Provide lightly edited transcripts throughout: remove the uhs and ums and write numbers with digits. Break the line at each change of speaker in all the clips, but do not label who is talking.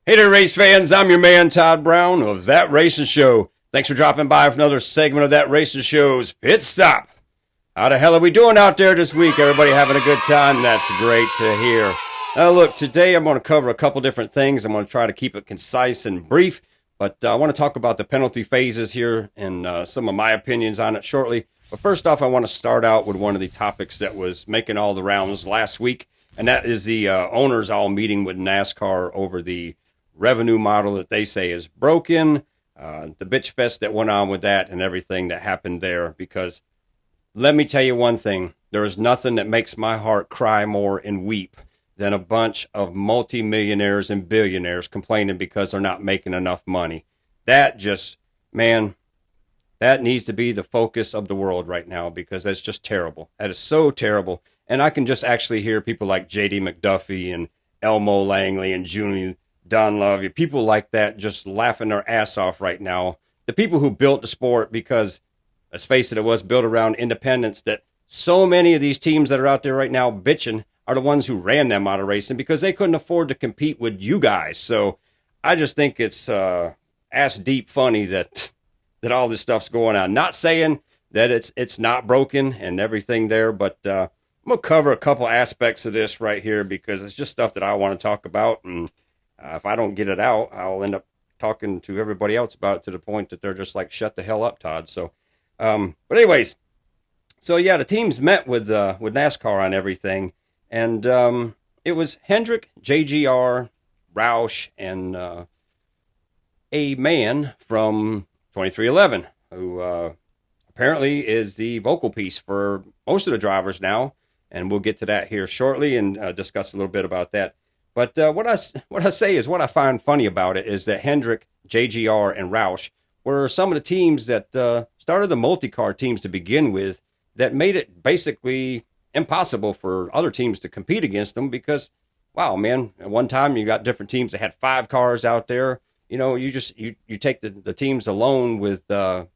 Hey there, race fans. I'm your man, Todd Brown of That Racing Show. Thanks for dropping by for another segment of That Racing Show's Pit Stop. How the hell are we doing out there this week? Everybody having a good time? That's great to hear. Now, look, today I'm going to cover a couple different things. I'm going to try to keep it concise and brief, but I want to talk about the penalty phases here and some of my opinions on it shortly. But first off, I want to start out with one of the topics that was making all the rounds last week, and that is the owners all meeting with NASCAR over the revenue model that they say is broken, the bitch fest that went on with that and everything that happened there. Because let me tell you one thing, there is nothing that makes my heart cry more and weep than a bunch of multimillionaires and billionaires complaining because they're not making enough money. That just, man, that needs to be the focus of the world right now, because that's just terrible. That is so terrible. And I can just actually hear people like J.D. McDuffie and Elmo Langley and Julian Dunlove, people like that just laughing their ass off right now. The people who built the sport, because let's face it, it was built around independence, that so many of these teams that are out there right now bitching are the ones who ran them out of racing because they couldn't afford to compete with you guys. So I just think it's ass deep funny that all this stuff's going on. Not saying that it's not broken and everything there, but I'm going to cover a couple aspects of this right here because it's just stuff that I want to talk about. And if I don't get it out, I'll end up talking to everybody else about it to the point that they're just like, shut the hell up, Todd. So, but anyways, so yeah, the teams met with NASCAR on everything. And it was Hendrick, JGR, Roush, and a man from 2311 who apparently is the vocal piece for most of the drivers now. And we'll get to that here shortly and discuss a little bit about that. But what I say is, what I find funny about it is that Hendrick, JGR, and Roush were some of the teams that started the Multicar teams to begin with, that made it basically impossible for other teams to compete against them because, wow, man, at one time you got different teams that had 5 cars out there. You know, you take the teams alone with 4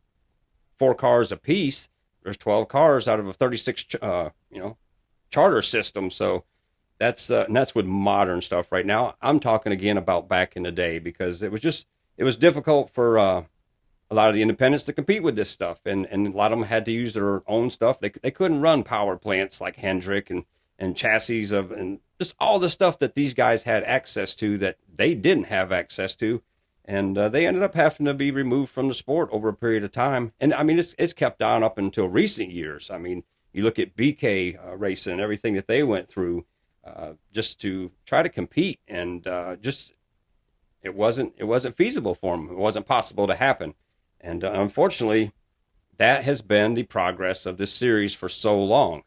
cars apiece. There's 12 cars out of a 36, charter system. So that's with modern stuff right now. I'm talking again about back in the day, because it was difficult for a lot of the independents to compete with this stuff, and a lot of them had to use their own stuff. They couldn't run power plants like Hendrick and chassis and just all the stuff that these guys had access to that they didn't have access to, and they ended up having to be removed from the sport over a period of time. And I mean, it's kept on up until recent years. I mean, you look at BK racing and everything that they went through. Just to try to compete, and it wasn't feasible for them. It wasn't possible to happen, and unfortunately, that has been the progress of this series for so long.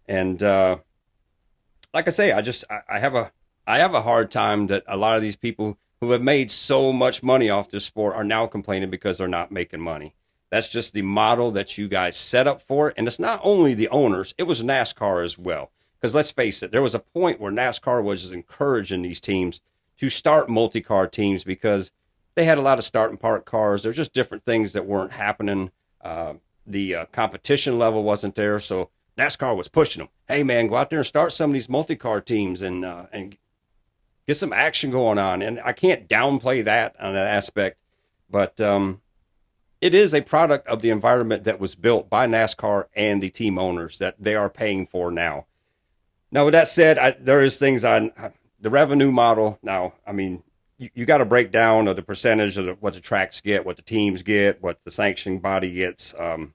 And like I say, I have a hard time that a lot of these people who have made so much money off this sport are now complaining because they're not making money. That's just the model that you guys set up for it, and it's not only the owners; it was NASCAR as well. Because let's face it, there was a point where NASCAR was encouraging these teams to start multi-car teams because they had a lot of start and park cars. There's just different things that weren't happening. The competition level wasn't there, so NASCAR was pushing them. Hey, man, go out there and start some of these multi-car teams and get some action going on. And I can't downplay that on that aspect, but it is a product of the environment that was built by NASCAR and the team owners that they are paying for now. Now, with that said, there is things on the revenue model. Now, I mean, you got to break down of the percentage of what the tracks get, what the teams get, what the sanctioning body gets. Hey,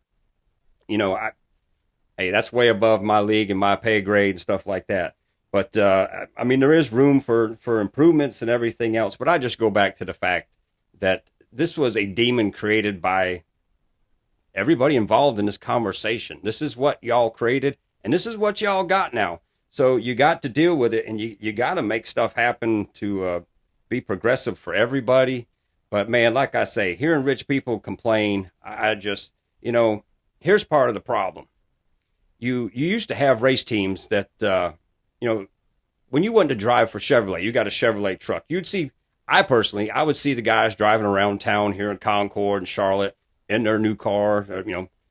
that's way above my league and my pay grade and stuff like that. But, I mean, there is room for improvements and everything else. But I just go back to the fact that this was a demon created by everybody involved in this conversation. This is what y'all created, and this is what y'all got now. So you got to deal with it, and you got to make stuff happen to be progressive for everybody. But, man, like I say, hearing rich people complain, I just, here's part of the problem. You used to have race teams that, when you went to drive for Chevrolet, you got a Chevrolet truck. I would see the guys driving around town here in Concord and Charlotte in their new car.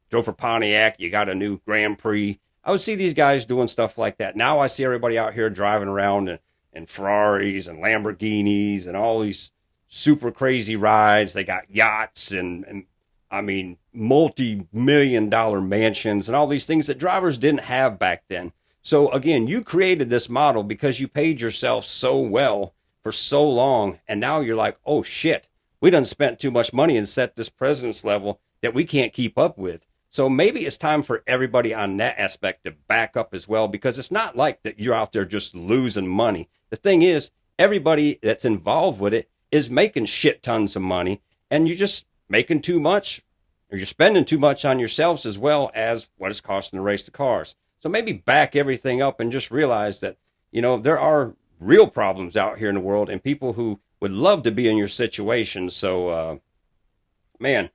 Drove for Pontiac, you got a new Grand Prix. I would see these guys doing stuff like that. Now I see everybody out here driving around and Ferraris and Lamborghinis and all these super crazy rides. They got yachts and I mean, multi-million-dollar mansions and all these things that drivers didn't have back then. So again, you created this model because you paid yourself so well for so long. And now you're like, oh shit, we done spent too much money and set this president's level that we can't keep up with. So maybe it's time for everybody on that aspect to back up as well, because it's not like that you're out there just losing money. The thing is, everybody that's involved with it is making shit tons of money, and you're just making too much, or you're spending too much on yourselves as well as what it's costing to race the cars. So maybe back everything up and just realize that, there are real problems out here in the world and people who would love to be in your situation. So, man,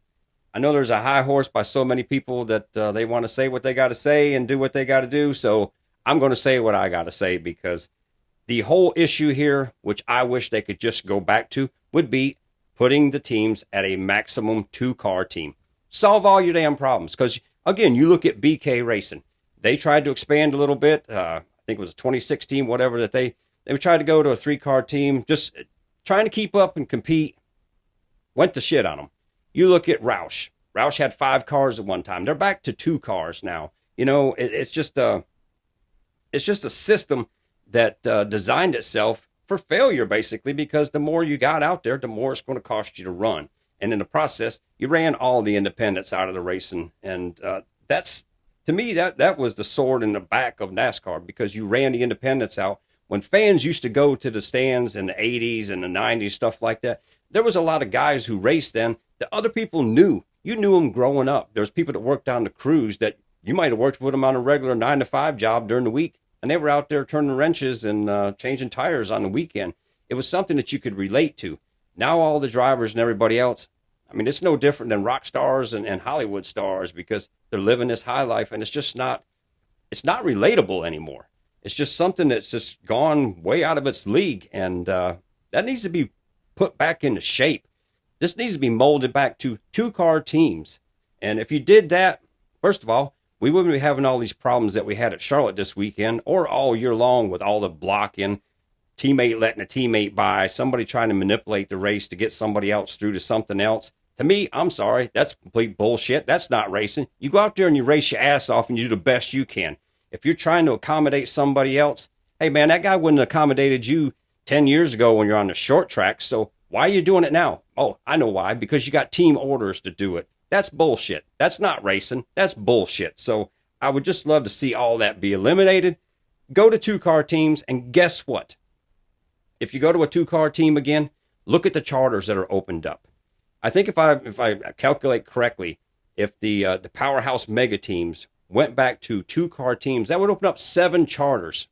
I know there's a high horse by so many people that they want to say what they got to say and do what they got to do. So I'm going to say what I got to say, because the whole issue here, which I wish they could just go back to, would be putting the teams at a maximum 2-car team. Solve all your damn problems. Because, again, you look at BK Racing. They tried to expand a little bit. I think it was 2016, whatever, that they tried to go to a 3-car team, just trying to keep up and compete. Went to shit on them. You look at Roush. Roush had 5 cars at one time. They're back to 2 cars now. It's just a system that designed itself for failure, basically, because the more you got out there, the more it's going to cost you to run. And in the process, you ran all the independents out of the racing. And that's, to me, that was the sword in the back of NASCAR, because you ran the independents out. When fans used to go to the stands in the 80s and the 90s, stuff like that, there was a lot of guys who raced then that other people knew. You knew them growing up. There was people that worked on the crews that you might have worked with them on a regular 9-to-5 job during the week, and they were out there turning wrenches and changing tires on the weekend. It was something that you could relate to. Now all the drivers and everybody else, I mean, it's no different than rock stars and Hollywood stars, because they're living this high life, and it's not relatable anymore. It's just something that's just gone way out of its league, and that needs to be put back into shape. This needs to be molded back to 2-car teams. And if you did that, first of all, we wouldn't be having all these problems that we had at Charlotte this weekend, or all year long, with all the blocking, teammate letting a teammate by, somebody trying to manipulate the race to get somebody else through to something else. To me, I'm sorry, that's complete bullshit. That's not racing. You go out there and you race your ass off and you do the best you can. If you're trying to accommodate somebody else, hey man, that guy wouldn't have accommodated you 10 years ago when you're on the short track, so why are you doing it now? Oh, I know why. Because you got team orders to do it. That's bullshit. That's not racing. That's bullshit. So I would just love to see all that be eliminated. Go to 2-car teams, and guess what? If you go to a 2-car team again, look at the charters that are opened up. I think if I calculate correctly, if the powerhouse mega teams went back to 2-car teams, that would open up 7 charters.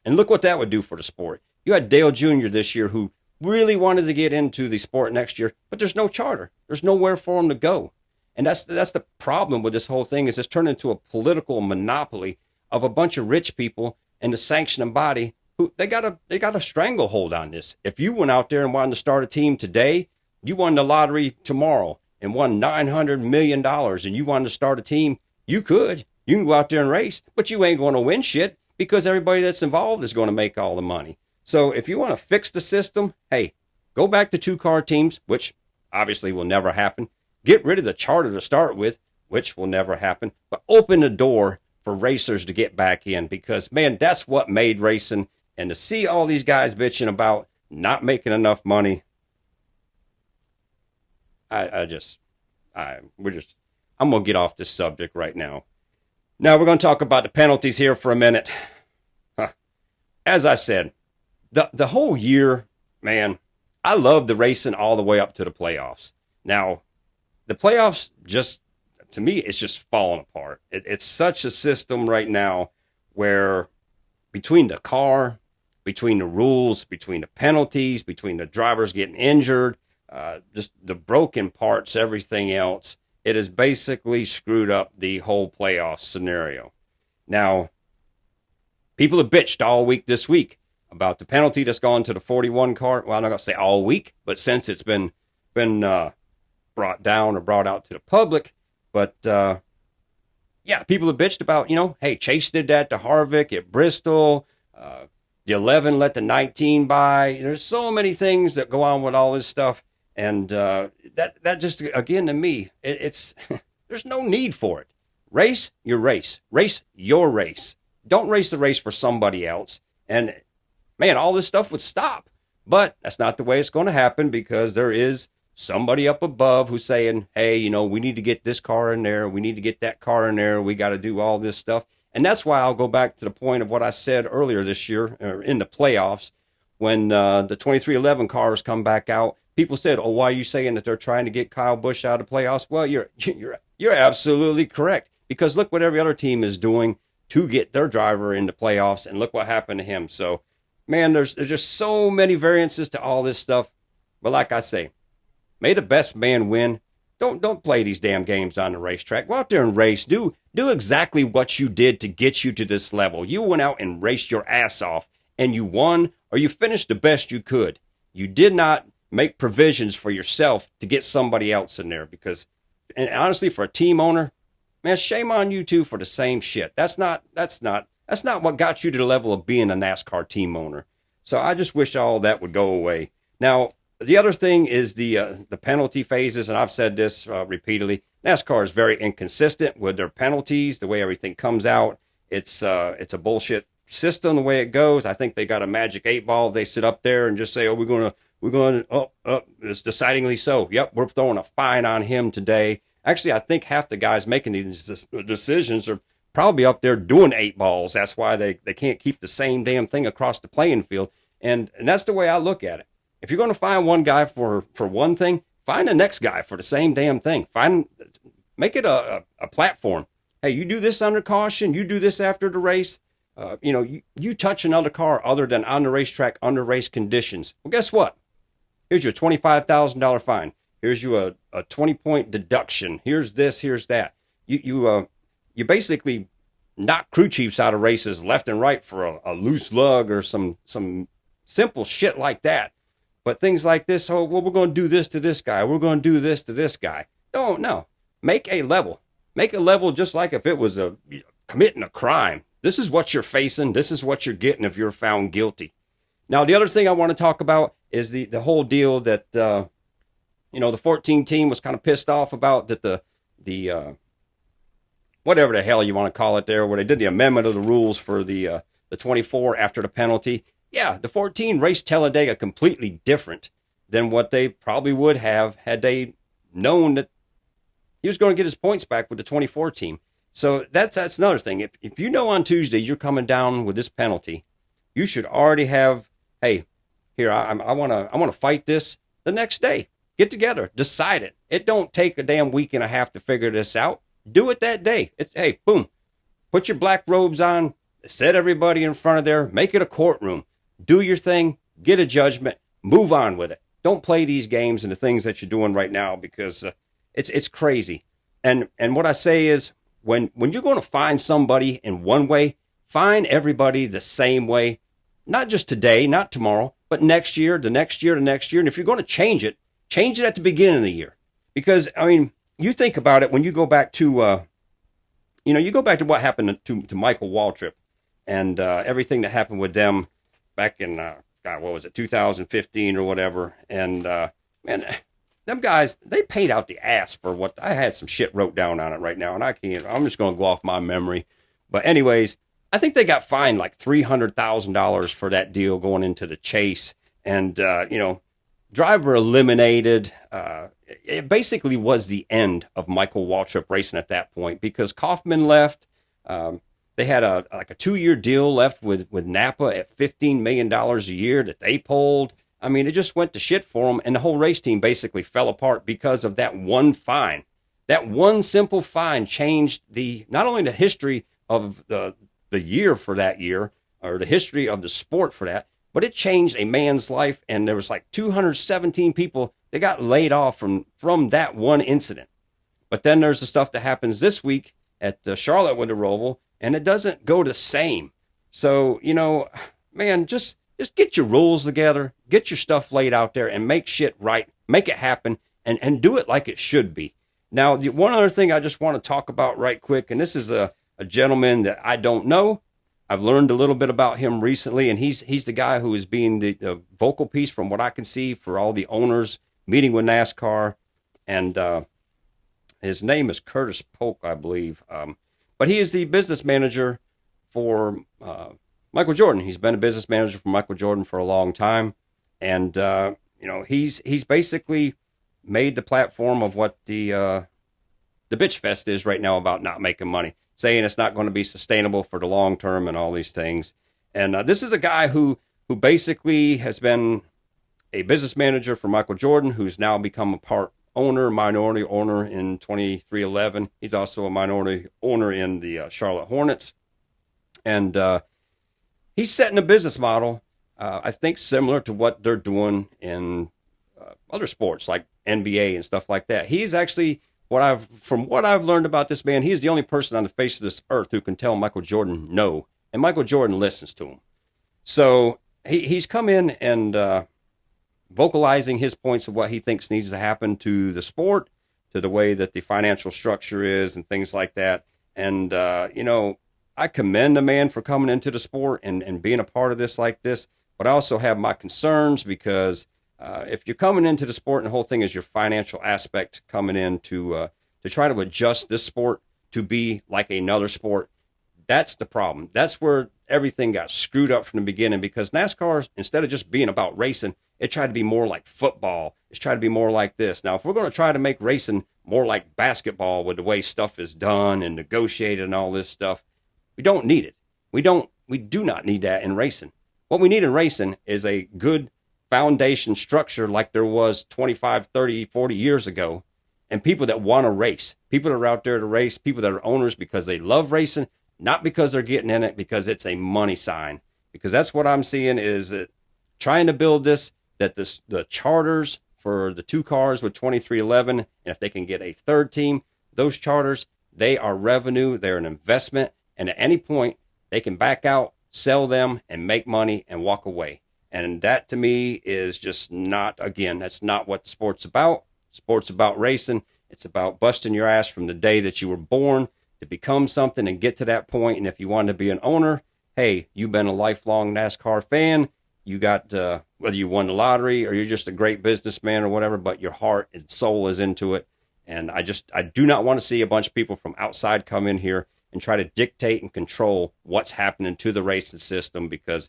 And look what that would do for the sport. You had Dale Jr. this year, who really wanted to get into the sport next year, but there's no charter. There's nowhere for him to go. And that's the problem with this whole thing, is it's turned into a political monopoly of a bunch of rich people and the sanctioning body who they got a stranglehold on this. If you went out there and wanted to start a team today, you won the lottery tomorrow and won $900 million, and you wanted to start a team, you could. You can go out there and race, but you ain't going to win shit, because everybody that's involved is going to make all the money. So if you want to fix the system, hey, go back to 2-car teams, which obviously will never happen. Get rid of the charter to start with, which will never happen. But open the door for racers to get back in, because, man, that's what made racing. And to see all these guys bitching about not making enough money, I'm going to get off this subject right now. Now we're going to talk about the penalties here for a minute. As I said, the whole year, man, I love the racing all the way up to the playoffs. Now, the playoffs just, to me, it's just falling apart. It's such a system right now where between the car, between the rules, between the penalties, between the drivers getting injured, just the broken parts, everything else, it has basically screwed up the whole playoff scenario. Now, people have bitched all week this week about the penalty that's gone to the 41 car. Well, I'm not going to say all week, but since it's been brought down or brought out to the public. But, yeah, people have bitched about, hey, Chase did that to Harvick at Bristol. the 11 let the 19 by. There's so many things that go on with all this stuff. And that just, again, to me, it's there's no need for it. Race your race. Race your race. Don't race the race for somebody else. And, man, all this stuff would stop. But that's not the way it's going to happen, because there is somebody up above who's saying, hey, you know, we need to get this car in there. We need to get that car in there. We got to do all this stuff. And that's why I'll go back to the point of what I said earlier this year in the playoffs when the 2311 cars come back out. People said, oh, why are you saying that they're trying to get Kyle Busch out of the playoffs? Well, you're absolutely correct, because look what every other team is doing to get their driver into playoffs, and look what happened to him. So, man, there's just so many variances to all this stuff. But like I say, may the best man win. Don't play these damn games on the racetrack. Go out there and race. Do exactly what you did to get you to this level. You went out and raced your ass off, and you won, or you finished the best you could. You did not make provisions for yourself to get somebody else in there, because, and honestly, for a team owner, man, shame on you too for the same shit. That's not what got you to the level of being a NASCAR team owner. So I just wish all that would go away. Now, the other thing is the penalty phases, and I've said this repeatedly. NASCAR is very inconsistent with their penalties, the way everything comes out. It's a bullshit system the way it goes. I think they got a magic 8-ball. They sit up there and just say, oh, we're going to, it's decidingly so. Yep, we're throwing a fine on him today. Actually, I think half the guys making these decisions are probably up there doing 8-balls. That's why they can't keep the same damn thing across the playing field. And that's the way I look at it. If you're going to find one guy for one thing, find the next guy for the same damn thing. Make it a platform. Hey, you do this under caution. You do this after the race. You touch another car other than on the racetrack under race conditions. Well, guess what? Here's your $25,000 fine. Here's you a 20-point deduction. Here's this. Here's that. You basically knock crew chiefs out of races left and right for a loose lug or some simple shit like that. But things like this, oh, well, we're going to do this to this guy. We're going to do this to this guy. No. Make a level. Make a level just like if it was committing a crime. This is what you're facing. This is what you're getting if you're found guilty. Now, the other thing I want to talk about is the whole deal that, the 14 team was kind of pissed off about, that the whatever the hell you want to call it there, where they did the amendment of the rules for the 24 after the penalty. Yeah, the 14 raced Talladega completely different than what they probably would have had they known that he was going to get his points back with the 24 team. So that's another thing. If you know on Tuesday you're coming down with this penalty, you should already have, hey, here, I want to fight this the next day. Get together, decide it. It don't take a damn week and a half to figure this out. Do it that day. Hey, boom, put your black robes on, set everybody in front of there, make it a courtroom. Do your thing, get a judgment, move on with it. Don't play these games and the things that you're doing right now, because it's crazy. And what I say is, when you're going to find somebody in one way, find everybody the same way. Not just today, not tomorrow, but next year, the next year, the next year. And if you're going to change it at the beginning of the year. Because, I mean, you think about it when you go back to, you go back to what happened to Michael Waltrip and everything that happened with them back in, 2015 or whatever. And, man, them guys, they paid out the ass for what, I had some shit wrote down on it right now, and I'm just going to go off my memory. But anyways, I think they got fined like $300,000 for that deal going into the chase. And, driver eliminated. It basically was the end of Michael Waltrip racing at that point, because Kaufman left. They had a 2-year deal left with Napa at $15 million a year that they pulled. I mean, it just went to shit for them, and the whole race team basically fell apart because of that one fine. That one simple fine changed not only the history of the year for that year, or the history of the sport for that, but it changed a man's life, and there was like 217 people that got laid off from that one incident. But then there's the stuff that happens this week at Charlotte with the Roval, and it doesn't go the same. So, man, just get your rules together, get your stuff laid out there, and make shit right, make it happen, and do it like it should be. Now, one other thing I just want to talk about right quick, and this is a gentleman that I don't know, I've learned a little bit about him recently, and he's the guy who is being the vocal piece from what I can see for all the owners meeting with NASCAR. And his name is Curtis Polk, I believe. But he is the business manager for Michael Jordan. He's been a business manager for Michael Jordan for a long time. And, he's basically made the platform of what the bitch fest is right now about not making money, saying it's not going to be sustainable for the long term and all these things. And this is a guy who basically has been a business manager for Michael Jordan, who's now become a minority owner in 2311. He's also a minority owner in the Charlotte Hornets. And he's setting a business model, I think, similar to what they're doing in other sports like NBA and stuff like that. He's actually, from what I've learned about this man, he's the only person on the face of this earth who can tell Michael Jordan no, and Michael Jordan listens to him. So he's come in and vocalizing his points of what he thinks needs to happen to the sport, to the way that the financial structure is and things like that. And, I commend the man for coming into the sport and being a part of this like this, but I also have my concerns because if you're coming into the sport and the whole thing is your financial aspect coming in to try to adjust this sport to be like another sport, that's the problem. That's where everything got screwed up from the beginning, because NASCAR, instead of just being about racing, it tried to be more like football. It's tried to be more like this. Now, if we're going to try to make racing more like basketball with the way stuff is done and negotiated and all this stuff, we don't need it. We do not need that in racing. What we need in racing is a good foundation structure like there was 25, 30, 40 years ago, and people that want to race, people that are out there to race, people that are owners because they love racing, not because they're getting in it because it's a money sign. Because that's what I'm seeing is that trying to build this, that the charters for the two cars with 2311, and if they can get a third team, those charters, they are revenue, they're an investment, and at any point they can back out, sell them, and make money and walk away. And that to me is just not, again, that's not what the sport's about. Sport's about racing. It's about busting your ass from the day that you were born to become something and get to that point. And if you want to be an owner, hey, you've been a lifelong NASCAR fan. You got, whether you won the lottery or you're just a great businessman or whatever, but your heart and soul is into it. And I do not want to see a bunch of people from outside come in here and try to dictate and control what's happening to the racing system, because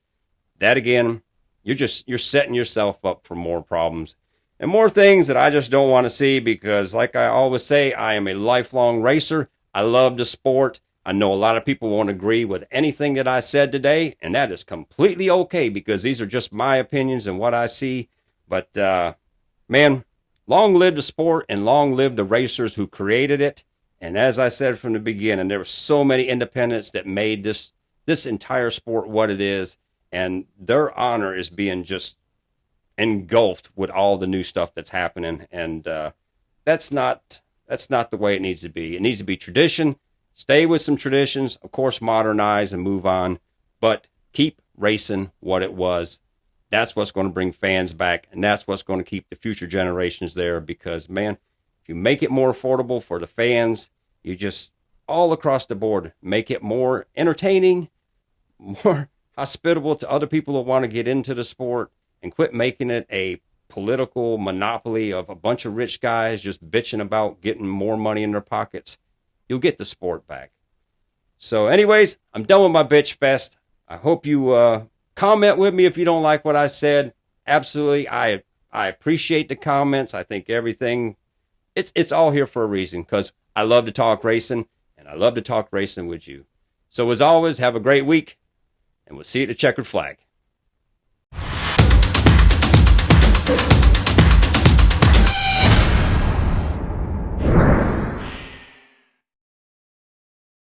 that, again, you're setting yourself up for more problems and more things that I just don't want to see, because like I always say, I am a lifelong racer. I love the sport. I know a lot of people won't agree with anything that I said today, and that is completely okay, because these are just my opinions and what I see. But, man, long live the sport and long live the racers who created it. And as I said from the beginning, there were so many independents that made this entire sport what it is, and their honor is being just engulfed with all the new stuff that's happening. And that's not the way it needs to be. It needs to be tradition. Stay with some traditions, of course, modernize and move on, but keep racing what it was. That's what's going to bring fans back, and that's what's going to keep the future generations there, because, man, if you make it more affordable for the fans, you just, all across the board, make it more entertaining, more hospitable to other people that want to get into the sport, and quit making it a political monopoly of a bunch of rich guys just bitching about getting more money in their pockets. You'll get the sport back. So anyways, I'm done with my bitch fest. I hope you comment with me if you don't like what I said. Absolutely, I appreciate the comments. I think everything, it's all here for a reason, because I love to talk racing, and I love to talk racing with you. So as always, have a great week, and we'll see you at the checkered flag.